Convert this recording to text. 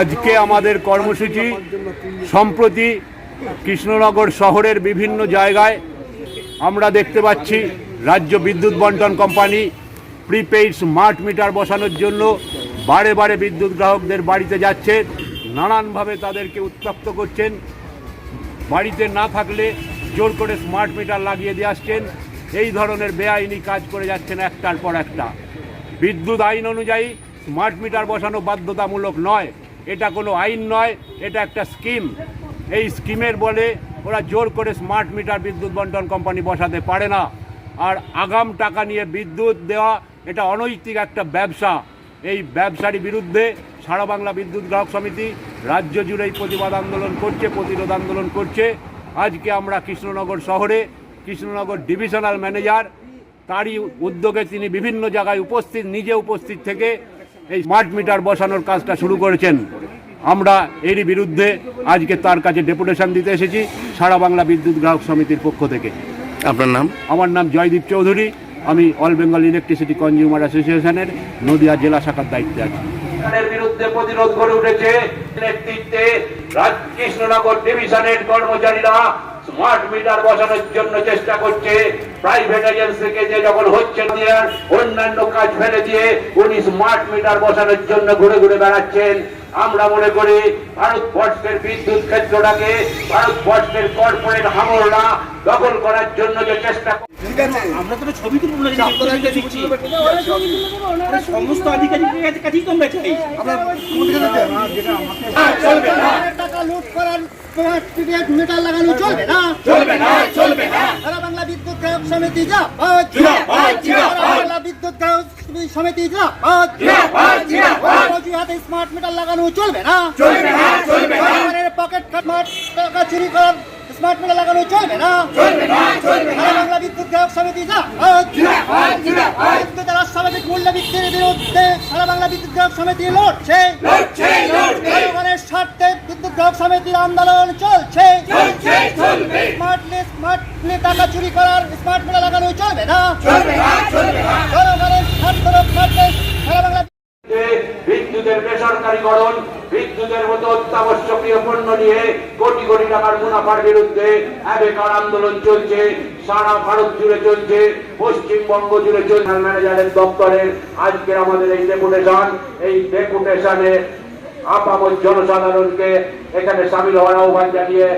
আজকে আমাদের কর্মসূচি সম্প্রতি কৃষ্ণনগর শহরের বিভিন্ন জায়গায় আমরা দেখতে পাচ্ছি রাজ্য বিদ্যুৎ বন্টন কোম্পানি প্রিপেইড স্মার্ট মিটার বসানোর জন্য বারে বারে বিদ্যুৎ গ্রাহকদের বাড়িতে যাচ্ছে, নানানভাবে তাদেরকে উত্তপ্ত করছেন। বাড়িতে না থাকলে জোর করে স্মার্ট মিটার লাগিয়ে দিয়ে আসছেন। এই ধরনের বেআইনি কাজ করে যাচ্ছেন একটার পর একটা। বিদ্যুৎ আইন অনুযায়ী স্মার্ট মিটার বসানো বাধ্যতামূলক নয়, এটা কোনো আইন নয়, এটা একটা স্কিম। এই স্কিমের বলে ওরা জোর করে স্মার্ট মিটার বিদ্যুৎ বন্টন কোম্পানি বসাতে পারে না। আর আগাম টাকা নিয়ে বিদ্যুৎ দেওয়া এটা অনৈতিক একটা ব্যবসা। এই ব্যবসারই বিরুদ্ধে সারা বাংলা বিদ্যুৎ গ্রাহক সমিতি রাজ্য জুড়েই প্রতিবাদ আন্দোলন করছে, প্রতিরোধ আন্দোলন করছে। আজকে আমরা কৃষ্ণনগর শহরে কৃষ্ণনগর ডিভিশনাল ম্যানেজার, তারই উদ্যোগে তিনি বিভিন্ন জায়গায় নিজে উপস্থিত থেকে এই স্মার্ট মিটার বসানোর কাজটা শুরু করেছেন। আমরা এরই বিরুদ্ধে আজকে তার কাছে ডেপুটেশন দিতে এসেছি সারা বাংলা বিদ্যুৎ গ্রাহক সমিতির পক্ষ থেকে। আপনার নাম? আমার নাম জয়দীপ চৌধুরী, আমি অল বেঙ্গল ইলেকট্রিসিটি কনজিউমার অ্যাসোসিয়েশনের নদিয়া জেলা শাখার দায়িত্বে আছি। এর বিরুদ্ধে প্রতিরোধ গড়ে উঠেছে নেতৃত্বে কৃষ্ণনগর ডিভিশনের কর্মচারীরা স্মার্ট মিটার বসানোর জন্য চেষ্টা করছে। প্রাইভেট এজেন্সিকে যে যখন হচ্ছে অন্যান্য কাজ ফেলে দিয়ে উনি স্মার্ট মিটার বসানোর জন্য ঘুরে ঘুরে বেড়াচ্ছেন। আমরা মনে করি ভারতবর্ষের বিদ্যুৎ ক্ষেত্রটাকে ভারতবর্ষের কর্পোরেট হামলা দখল করার জন্য যে চেষ্টা আমরা তো ছবি তুলে দিচ্ছি, সমস্ত আধিকারিকের কাছেই তো আমরা চাই। টাকা লুট করার মিটার লাগানো চলবে না, চলবে না, চলবে না। সারা বাংলা বিদ্যুৎ গ্রাহক সমিতি যা বাংলা বিদ্যুৎ গ্রাহক সমিতি যা হাতে স্মার্ট মিটার লাগানো চলবে না, চলবে না, চলবে না। পকেট টাকা চুরি করার স্মার্ট মিটার লাগানো চলবে না, চলবে না, চলবে না। সারা বাংলা বিদ্যুৎ গ্রাহক সমিতি যা বিদ্যুতের অস্বাভাবিক মূল্য বৃদ্ধির বিরুদ্ধে সারা বাংলা বিদ্যুৎ গ্রাহক সমিতি লড়ছে, জনগণের স্বার্থে বিদ্যুৎ গ্রাহক সমিতির আন্দোলন চলছে। স্মার্টলি টাকা চুরি করার স্মার্ট মিটার লাগানো চলবে না, জনগণের স্বার্থ রক্ষার্থে সারা বাংলা বিদ্যুতের বেসরকারীকরণ, বিদ্যুতের মতো অত্যাবশ্যকীয় পণ্য নিয়ে কোটি কোটি টাকার মুনাফার বিরুদ্ধে এবেকার আন্দোলন চলছে। সারা ভারত জুড়ে চলছে, পশ্চিমবঙ্গ জুড়ে চলছে। ম্যানেজারের দপ্তরের আজকে আমাদের এই ডেপুটেশনে আপামর জনসাধারণকে এখানে সামিল হওয়ার আহ্বান জানিয়ে